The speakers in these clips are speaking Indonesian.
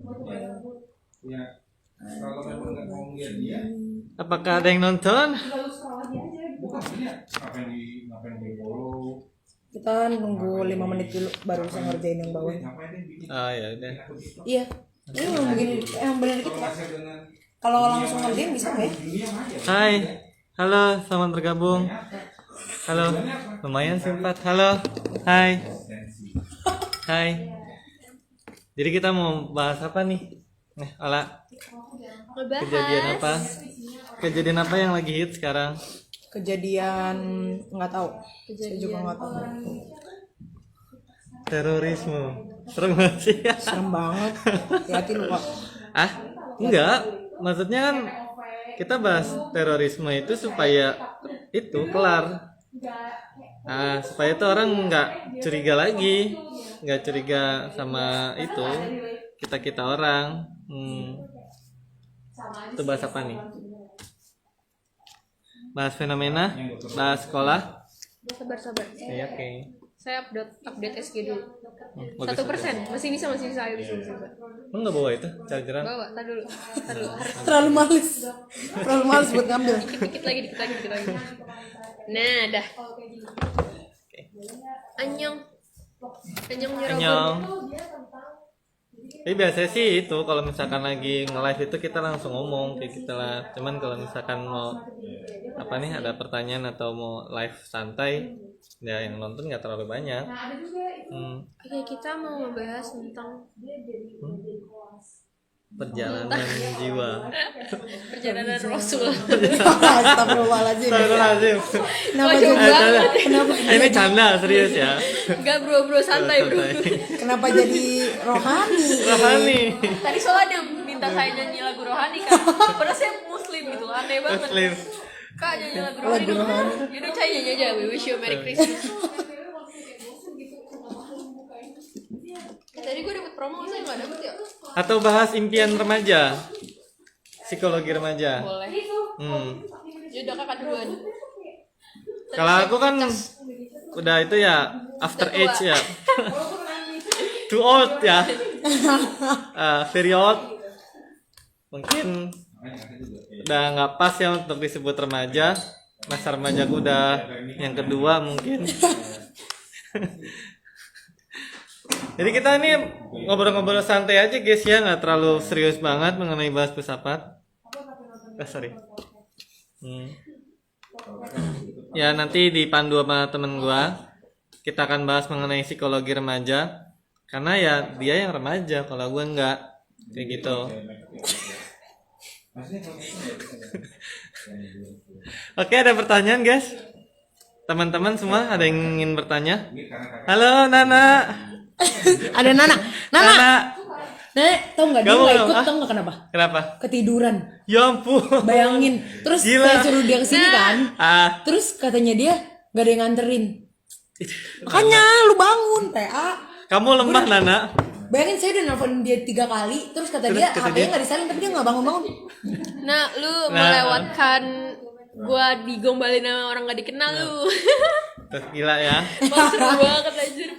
Ya, kalau memang nggak mau lihat dia, Apakah ada yang nonton? bukan dia ngapain di follow. Kita nunggu 5 menit dulu baru bisa ngerjain yang bawah. Oh ya udah. Iya. Ini mau begini yang benar dikit kan? Kalau langsung ngerjain bisa nggak ya? Hai, halo, selamat bergabung. Halo, lumayan singkat. Halo, hai, hai. Jadi kita mau bahas apa nih? Ala, kejadian apa? Kejadian apa yang lagi hit sekarang? Kejadian nggak tahu. Saya juga nggak tahu. Terorisme. Serem gak sih? Serem banget. Hati-hati lu Pak. Ah, enggak. Maksudnya kan kita bahas terorisme itu supaya itu kelar. Nah, supaya itu orang nggak curiga lagi, nggak curiga sama itu kita orang. Itu bahas apa nih? Bahas fenomena, bahas sekolah. Sabar. Ya, oke. Saya update SG dulu. Bagus. 1%, masih bisa. Ayo bisa. Lu nggak bawa itu chargeran? Bawa, tar dulu. Harus Terlalu males buat ngambil. dikit lagi. Nah, dah. Anyong nyerobot. Anyong. Tapi biasanya sih itu kalau misalkan lagi nge-live itu kita langsung ngomong kayak kita lah. Cuman kalau misalkan mau apa nih ada pertanyaan atau mau live santai, ya yang nonton nggak terlalu banyak. Oke, kita mau ngebahas tentang Perjalanan jiwa. perjalanan Rasul. Astagfirullahaladzim. Astagfirullahaladzim. Kenapa Wah, jadi banget. Ini canda serius ya. Enggak bro, santai bro. kenapa jadi rohani? Rohani. Tadi soalnya ada minta saya nyanyi lagu rohani kan. Padahal saya muslim gitu, aneh banget. Muslim. Kak nyanyi lagu rohani dong. Jadi saya nyanyi aja, we wish you a Merry Christmas. Tadi gue dapet promo, saya nggak dapet ya? Atau bahas impian remaja. Psikologi remaja. Boleh. Yaudah kakak duluan. Kalau aku kan udah itu ya after age ya. Too old ya. Very old. Mungkin udah nggak pas ya untuk disebut remaja. Masa remajaku udah yang kedua mungkin. Jadi kita ini ngobrol-ngobrol santai aja guys ya, nggak terlalu serius banget mengenai bahas filsafat. Sorry. Ya nanti dipandu sama temen gua, kita akan bahas mengenai psikologi remaja. Karena ya dia yang remaja, kalau gua enggak kayak gitu. Oke, ada pertanyaan guys? Teman-teman semua ada yang ingin bertanya? Halo Nana. Ada Nana. Nenek, tau nggak dia Kamu nggak dong, ikut, tau nggak kenapa? Kenapa? Ketiduran. Ya ampun. Bayangin. Terus Gila. saya suruh dia kesini kan. Terus Terus katanya dia nggak ada yang nganterin. Makanya lu bangun, PA. kamu lemah Nana. Bayangin saya udah nelfon dia 3 kali, terus kata Terus dia kata HP-nya dia- nggak disalin tapi dia nggak bangun. Nah, lu melewatkan gua digombalin sama orang gak dikenal lu. Terus gila ya. Wah, seru banget anjir.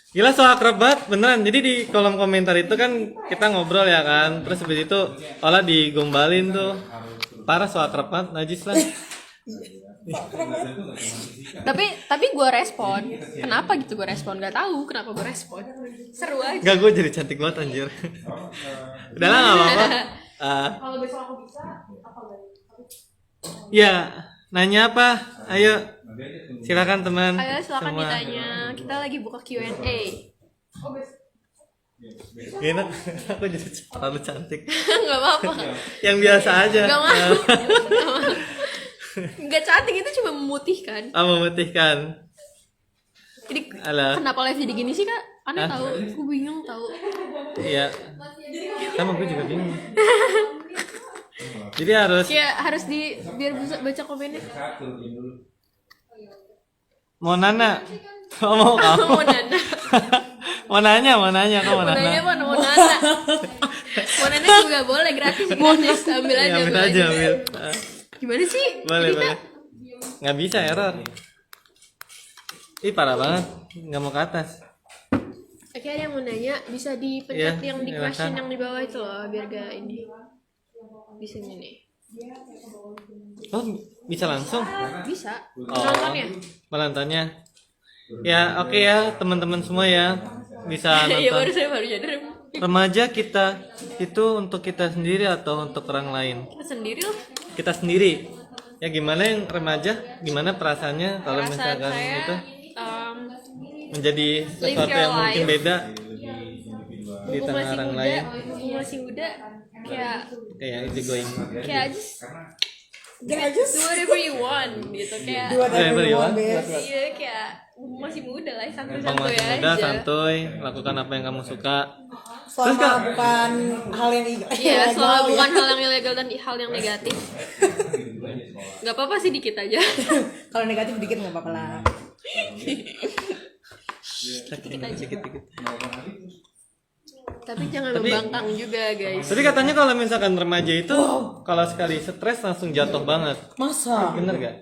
Gila so akrab banget beneran. Jadi di kolom komentar itu kan kita ngobrol ya kan. Terus habis itu Ola digombalin tuh. Parah so akrab banget, najis lah. Tapi gue respon. Kenapa gitu gue respon? Gak tahu kenapa gue respon. Seru aja. Enggak, gue jadi cantik banget anjir. Udah lah, gak apa-apa. Kalau besok aku bisa, apa lagi? Ya, nanya apa? Ayo, silakan teman. Ayo silakan semua. ditanya. Kita lagi buka Q&A. Enak, aku jadi terlalu cantik. Gak apa-apa. Yang biasa aja. Gak mau. Gak cantik, itu cuma memutihkan. Memutihkan. Jadi Alah. kenapa live jadi gini sih kak? Aneh tahu. Gue bingung tahu. Iya. Sama gue juga bingung. Jadi harus Kayak harus biar bisa baca komennya. mau Nana. Mau kamu. Mau nana. Mau nanya kok mau Mau Nana. nanya apa? Mau nana. Mau nanya juga boleh gratis. Gratis. Ambil aja. Ya, ambil aja, ambil. Gimana sih? Boleh, Jadi, boleh. Kak, Nggak bisa error. Ih parah banget, nggak mau ke atas. Oke, ada yang mau nanya, bisa dipencet yang di question yang di bawah itu loh, biar gak ini. Di sini nih. Oh, bisa langsung? Bisa. Oh, Nontonnya. menontonnya. Ya, oke ya, teman-teman semua ya. Bisa Iya, baru nonton. saya baru nyadar. Remaja kita itu untuk kita sendiri atau untuk orang lain? Kita sendiri lah. Kita sendiri. Ya gimana yang remaja? Gimana perasaannya kalau Perasaan misalkan saya itu menjadi sesuatu your yang mungkin life. beda di mumpung tengah masih orang muda, lain? mumpung masih muda, kayak Kayak easy going. kayak just Gak aja do whatever you want gitu, kayak dua Whatever you want. iya kayak masih muda lah, Gampang santuy-santuy masih muda, aja. santuy, lakukan apa yang kamu suka. selama bukan hal yang Iya, ilegal selama ya. bukan hal yang ilegal dan hal yang negatif. Gak apa-apa sih, dikit aja. Kalau negatif dikit nggak apa-apa lah. Dikit-dikit. Tapi jangan membangkang juga guys. Tapi katanya kalau misalkan remaja itu kalau sekali stres langsung jatuh banget. Masa? Bener gak?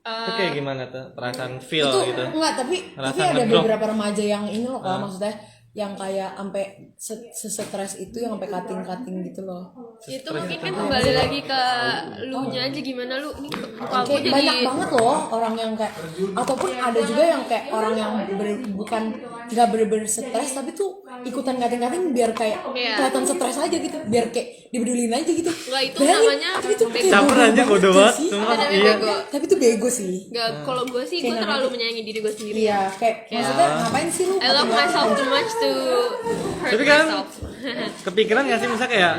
Itu kayak gimana tuh perasaan feel Itu gitu? enggak, tapi Rasa ada ngedrop. beberapa remaja yang ini loh, kalau maksudnya yang kayak sampai stres itu, yang sampai cutting gitu loh. Itu mungkin kan kembali lagi ke lu nya aja, gimana lu ini muka aku Kayak jadi banyak banget loh orang yang kayak, ataupun ada juga yang kayak orang yang bukan nggak bener-bener stres tapi tuh ikutan cutting biar kayak Iya. kelihatan stres aja gitu, biar kayak dibedulin aja gitu. Enggak, itu Bayangin, namanya tapi itu kayak Caper aja bodo gak banget, sih? cuma Itu namanya iya. bego. Tapi itu bego sih. Enggak, kalau gue sih gue terlalu menyayangi diri gue sendiri. Iya, kayak maksudnya ngapain sih lu? I love myself too much to hurt Tapi kan myself. kepikiran gak sih misalnya kayak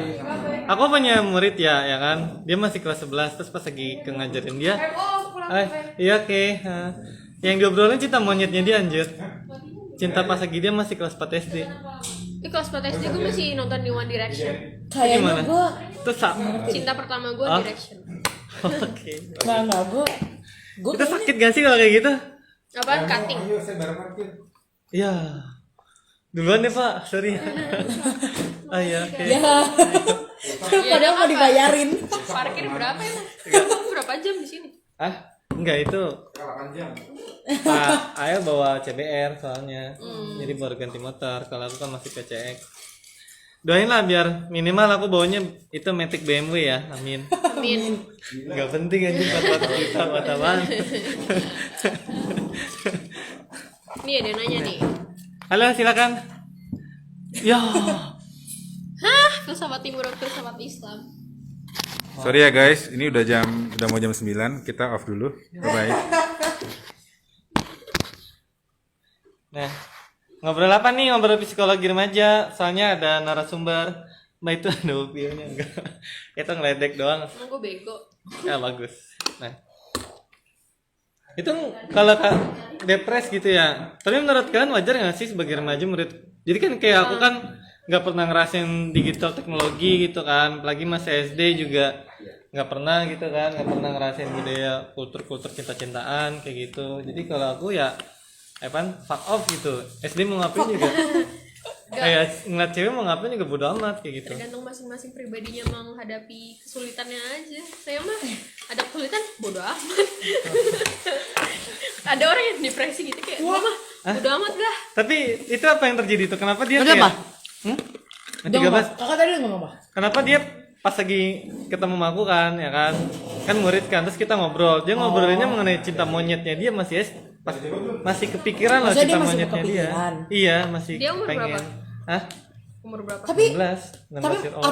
aku punya murid ya kan, dia masih kelas 11 terus pas lagi ngajarin dia, iya oke, yang diobrolin cinta monyetnya dia anjir, cinta pas lagi dia masih kelas 4 SD. Di kelas 4 SD gue masih nonton di One Direction. Kayaknya Gimana? gue Terus Cinta pertama gue Ah. Direction. oke. nggak gue Itu sakit gak sih kalau kayak gitu? Apaan? Cutting. Ayo saya bareng parkir. Ya duluan nih pak, sorry. Ah ya oke. ya padahal mau dibayarin. Parkir berapa emang? Berapa jam di sini? Ah enggak itu. 8 jam. Ayah bawa CBR soalnya, jadi baru ganti motor. Kalau aku kan masih PCX. Doain lah biar minimal aku bawanya itu Matic BMW ya, amin. Amin. Gak penting aja 400 juta buat apaan. Nih ada yang nanya nih. Halo silakan. Ya. Hah? Filsafat timur, filsafat Islam. Sorry ya guys, ini udah mau jam 9, kita off dulu. Bye. Nah, ngobrol apa nih? Ngobrol psikologi remaja. Soalnya ada narasumber. Mbak itu ada videonya enggak? Itu ngeledek doang. Emang gue bego. Ya bagus. Nah, itu kalau depres gitu ya. Tapi menurut kalian wajar nggak sih sebagai remaja murid? Jadi kan kayak aku kan nggak pernah ngerasain digital teknologi gitu kan. Apalagi masih SD juga nggak pernah gitu kan. Nggak pernah ngerasain budaya kultur cinta-cintaan kayak gitu. Jadi kalau aku ya fuck off gitu. SD mau ngapain juga. Kayak ngeliat cewek mau ngapain juga bodo amat kayak gitu. Tergantung masing-masing pribadinya menghadapi kesulitannya aja. Saya mah ada kesulitan bodo amat. Ada orang yang depresi gitu kayak gua mah bodo amat lah. Tapi itu apa yang terjadi tuh? Kenapa dia Ada kayak apa? Nanti gabas. Kakak tadi ngomong apa? Kenapa dia pas lagi ketemu sama aku kan, ya kan? Kan murid kan, terus kita ngobrol. Dia ngobrolinnya mengenai cinta monyetnya dia masih kepikiran lah Maksudnya cinta dia masih monyetnya dia. kepikiran? Iya, masih Dia umur pengen. berapa? Hah? Umur berapa? Tapi 16 tapi year old.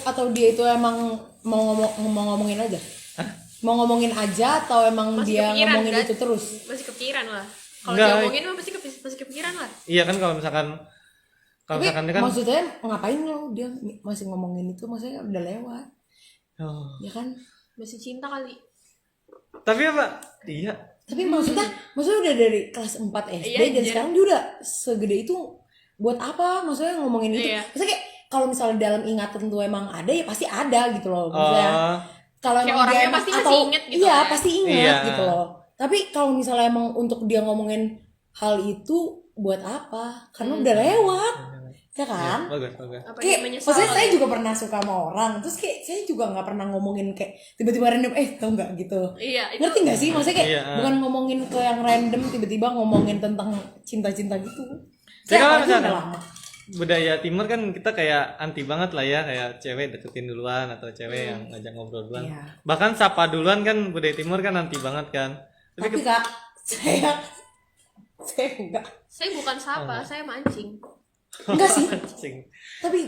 atau dia itu emang mau ngomongin aja. Mau ngomongin aja atau emang Masih dia kepikiran, ngomongin kan? itu terus? Masih kepikiran lah. Kalau Enggak. dia ngomongin mah pasti kepikiran lah. Iya kan kalau misalkan Tapi dia kan maksudnya ngapain lo dia masih ngomongin itu, maksudnya udah lewat. Oh. Ya kan? Masih cinta kali. Tapi apa? Iya. Tapi maksudnya udah dari kelas 4 SD Iya, dan iya. sekarang dia udah segede itu, buat apa maksudnya ngomongin itu? Iya. Maksudnya kayak kalau misalnya dalam ingatan tuh emang ada ya pasti ada gitu loh. Maksudnya Oh. kalau Kayak emang dia orangnya emang pasti masih inget gitu iya ya. pasti inget Iya. gitu loh. Tapi kalau misalnya emang untuk dia ngomongin hal itu buat apa? Karena udah lewat. Ya kan? Bagus. Apa dia Kayak menyesal? maksudnya saya juga pernah suka sama orang, terus kayak saya juga nggak pernah ngomongin kayak tiba-tiba random tau nggak gitu. Iya, itu Ngerti nggak sih? Maksudnya kayak Iya. bukan ngomongin ke yang random tiba-tiba ngomongin tentang cinta-cinta gitu. Jadi kalau apalagi misalkan udah lama. budaya timur kan kita kayak anti banget lah ya, kayak cewek deketin duluan atau cewek yang ngajak ngobrol duluan. Iya. Bahkan sapa duluan kan budaya timur kan anti banget kan. Tapi Kak, saya enggak. saya bukan sapa, saya mancing. Enggak sih. Mancing. Tapi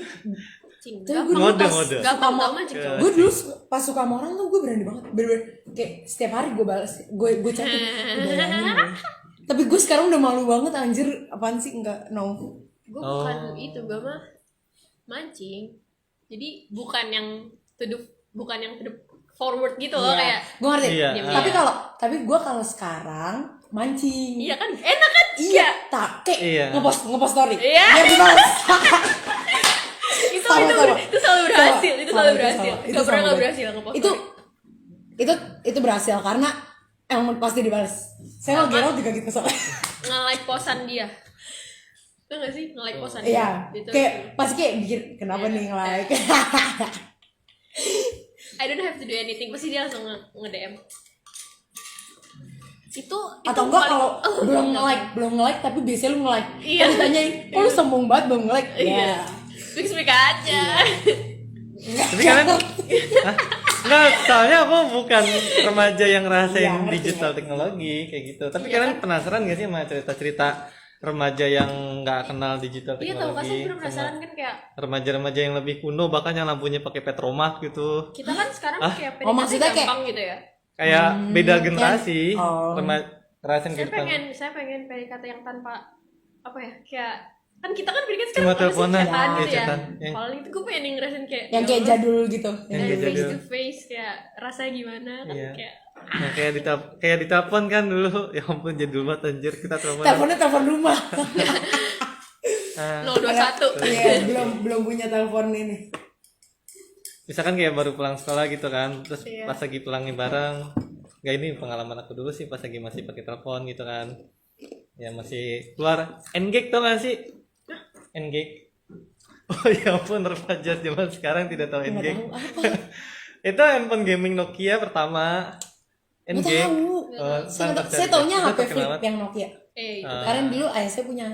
Cing, Tapi gampang. gue dulu Mode, pas mode. Gampang suka tau sama- mancing. Iya. gue dulu pas suka sama orang tuh gue berani banget, bener-bener kayak setiap hari gue balas, gue chat, bayangin gue. Tapi gue sekarang udah malu banget anjir, apaan sih enggak no. Gue bukan itu, gue mah mancing. Jadi bukan yang to the forward gitu loh, kayak Gue ngerti. Iya. Tapi gue kalau sekarang mancing. iya kan enak kan? Iya, tak kayak Iya. ngepost story. Iya. Biar dibalas. itu Sama. itu selalu berhasil, itu Sama, selalu itu berhasil. sama. Gak Itu pernah sama gak gue. berhasil ngepost. Itu berhasil karena emang pasti dibalas. Saya mau Gerald juga gitu soalnya. Nge-like posan dia. Itu gak sih? Nge-like posan Iya, dia. Itu kayak pasti kayak bikin kenapa nih nge-like. I don't have to do anything, pasti dia langsung nge-DM. Itu Atau enggak paling- kalau belum nge-like tapi biasanya lu nge-like. Iya. Kalau ditanyain, "Kok lu sombong banget belum nge-like?" Iya. Speak aja. Tapi kalian Hah? Enggak, soalnya aku bukan remaja yang ngerasain Iya, ngerti, digital teknologi kayak gitu. Tapi Iya, kalian penasaran gak sih sama cerita-cerita remaja yang nggak kenal digital Iya tau kan, saya teknologi? bener penasaran kan, kayak Remaja-remaja yang lebih kuno bahkan yang lampunya pakai petromak gitu. kita kan sekarang kayak Oh, maksudnya kayak- gampang gitu ya. Kayak beda generasi. Oh. Ngerasain Saya kehidupan. pengen PDKT yang tanpa apa ya, kayak kan kita kan PDKT Cuma sekarang teleponan, chatan iya, gitu ya. chatan, yang- Kalau itu gue pengen ngerasain kayak yang ya kayak Allah, jadul gitu. Yang kayak face jadul. to face, kayak rasanya gimana kan, Iya. kayak Nah, kayak ditelepon kan dulu. Ya ampun jadul banget anjir kita telepon. Teleponnya telepon rumah. Ah, 021. Iya, belum punya telepon ini. misalkan kayak baru pulang sekolah gitu kan, terus Iya. pas lagi pulangnya bareng. Enggak, ini pengalaman aku dulu sih pas lagi masih pakai telepon gitu kan. Ya masih keluar N-Gag tau gak sih? N-Gag. Oh ya ampun, remaja zaman sekarang tidak tahu Nggak N-Gag. tahu apa. Itu handphone gaming Nokia pertama. Nggak N-Gag. tahu. Oh, Saya ntar saya cari. taunya Itu HP terkenal flip banget. yang Nokia. Itu Karena dulu ayah saya punya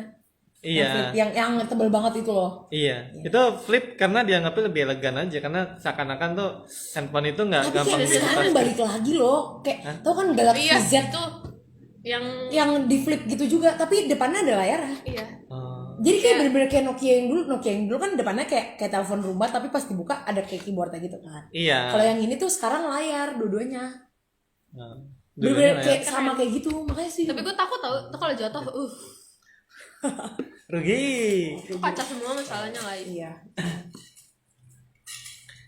Iya. flip yang tebel banget itu loh. Iya, itu flip karena dianggapnya lebih elegan aja karena seakan-akan tuh handphone itu nggak Tapi gampang kayak sekarang dilepas. balik lagi loh. Kayak tau kan Galaxy iya Z itu yang yang di flip gitu juga, tapi depannya ada layarnya. iya. Oh, Jadi kayak bener-bener kayak Nokia yang dulu kan depannya kayak telepon rumah tapi pas dibuka ada kayak keyboardnya gitu kan. iya. Kalau yang ini tuh sekarang layar dua-duanya. Nah, Bener-bener dulunya kayak sama kayak gitu, makanya sih. Tapi gue takut tau tuh kalau jatuh, rugi. itu kaca semua masalahnya lah. Iya.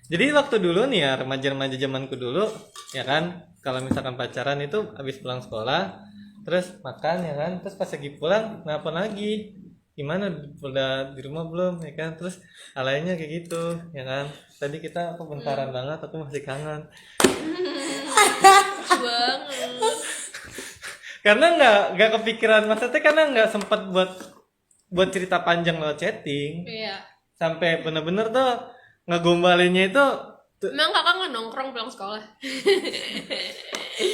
Jadi waktu dulu nih ya remaja-remaja zamanku dulu ya kan, kalau misalkan pacaran itu habis pulang sekolah terus makan ya kan, terus pas lagi pulang nelpon lagi, gimana udah di rumah belum ya kan, terus alainya kayak gitu ya kan, tadi kita kebentaran banget aku masih kangen Banget. karena nggak kepikiran, maksudnya karena nggak sempat buat cerita panjang lewat chatting Iya. sampai bener-bener tuh ngegombalinnya itu Emang kakak nggak nongkrong pulang sekolah?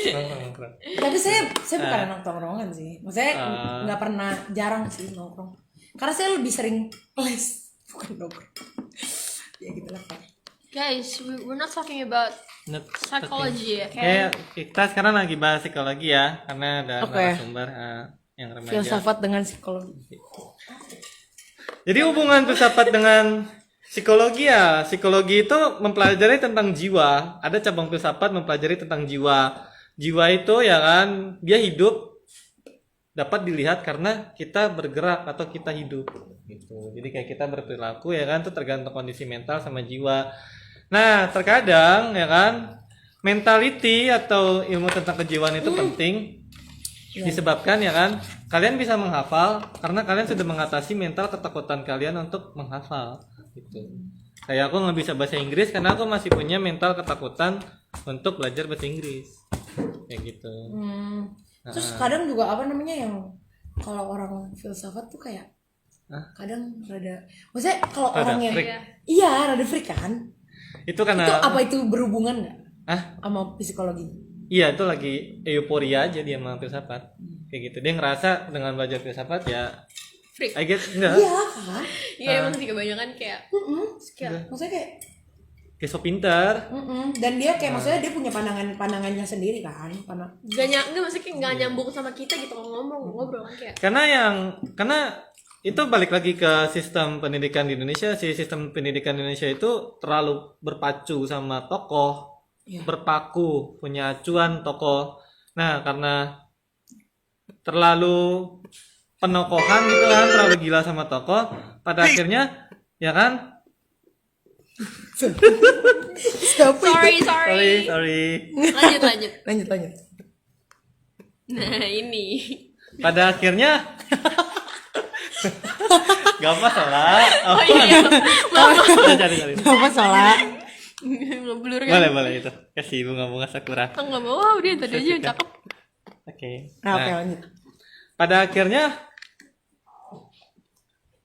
nongkrong. Tapi saya bukan anak tongkrongan sih. Maksudnya nggak pernah, jarang sih nongkrong. Karena saya lebih sering les, bukan nongkrong. Ya gitu lah Pak. Guys, we're not talking about Not- psychology ya, Kayak kita sekarang lagi bahas psikologi ya, karena ada Oke. narasumber yang remaja. Filsafat dengan psikologi. Jadi hubungan filsafat dengan psikologi ya, psikologi itu mempelajari tentang jiwa. Ada cabang filsafat mempelajari tentang jiwa. Jiwa itu ya kan, dia hidup dapat dilihat karena kita bergerak atau kita hidup gitu. Jadi kayak kita berperilaku ya kan, itu tergantung kondisi mental sama jiwa. Nah, terkadang ya kan, mentality atau ilmu tentang kejiwaan itu penting disebabkan ya kan, kalian bisa menghafal karena kalian sudah mengatasi mental ketakutan kalian untuk menghafal gitu. Kayak aku nggak bisa bahasa Inggris karena aku masih punya mental ketakutan untuk belajar bahasa Inggris kayak gitu. Terus kadang juga apa namanya yang kalau orang filsafat tuh kayak Kadang rada, maksudnya kalau Rada orang yang freak. iya rada freak kan. Itu karena Itu apa itu berhubungan nggak ah sama psikologi? iya itu lagi euforia aja dia sama filsafat kayak gitu. Dia ngerasa dengan belajar filsafat ya Freak. I guess enggak Iya kan? Iya emang sih kebanyakan kayak kayak Maksudnya kayak kayak so pinter. dan dia kayak maksudnya dia punya pandangannya sendiri kan, enggak maksudnya kayak nggak nyambung sama kita gitu kalau ngobrol kan kayak Karena itu balik lagi ke sistem pendidikan di Indonesia. Sistem pendidikan di Indonesia itu terlalu berpacu sama tokoh, berpaku punya acuan tokoh. Nah, karena terlalu penokohan gitu kan, terlalu gila sama tokoh, pada akhirnya ya kan? sorry Sorry. lanjut nah ini Pada akhirnya gak masalah. oh iya maaf Cari. Gak masalah. ngeblur kan Boleh itu. Kasih bunga-bunga sakura. nggak mau udah yang tadi aja yang cakep Oke. Oke, Nah, lanjut. pada akhirnya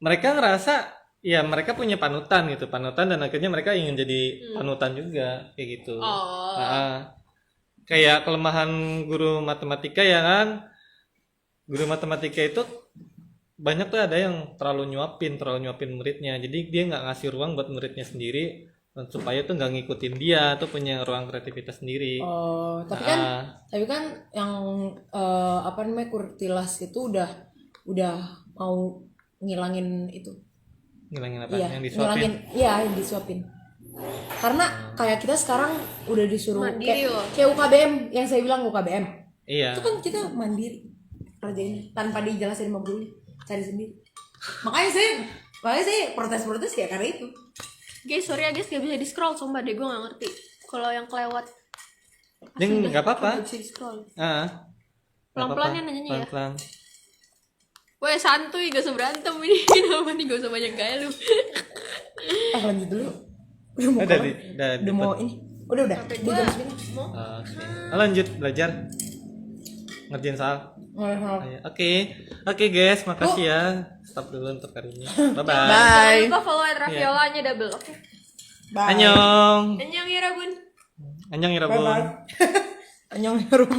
mereka ngerasa ya mereka punya panutan dan akhirnya mereka ingin jadi panutan juga kayak gitu. oh Nah, kayak kelemahan guru matematika ya kan. Guru matematika itu banyak tuh ada yang terlalu nyuapin muridnya. Jadi dia nggak ngasih ruang buat muridnya sendiri supaya tuh nggak ngikutin dia tuh punya ruang kreativitas sendiri. Oh, tapi kan yang apa namanya Kurtilas itu udah mau ngilangin itu. Ngilangin apa? Iya, Yang disuapin. yang disuapin. Karena kayak kita sekarang udah disuruh Mandiri loh. kayak UKBM yang saya bilang UKBM. Iya. Itu kan kita mandiri kerjain tanpa dijelasin sama guru, cari sendiri. Makanya saya protes ya karena itu. guys sorry ya guys gak bisa di scroll sumpah deh gue nggak ngerti kalau yang kelewat Yang nggak apa-apa. nggak bisa di scroll Nggak pelan-pelan ya apa-apa. nanyanya ya Pelan-pelan. weh santuy gak usah berantem ini kenapa nih gak usah banyak gaya lu Lanjut dulu. Udah mau Udah kelar. di- Udah mau ini. Udah. sampai Di gue jam 9. mau Oke. Lanjut belajar. Ngerjain soal. Oke guys, makasih ya. Stop dulu untuk hari ini. Bye bye. jangan lupa follow @raviolanya double oke Bye. Annyeong. Annyeong ya Rabun Annyeong Irabun. Annyeong.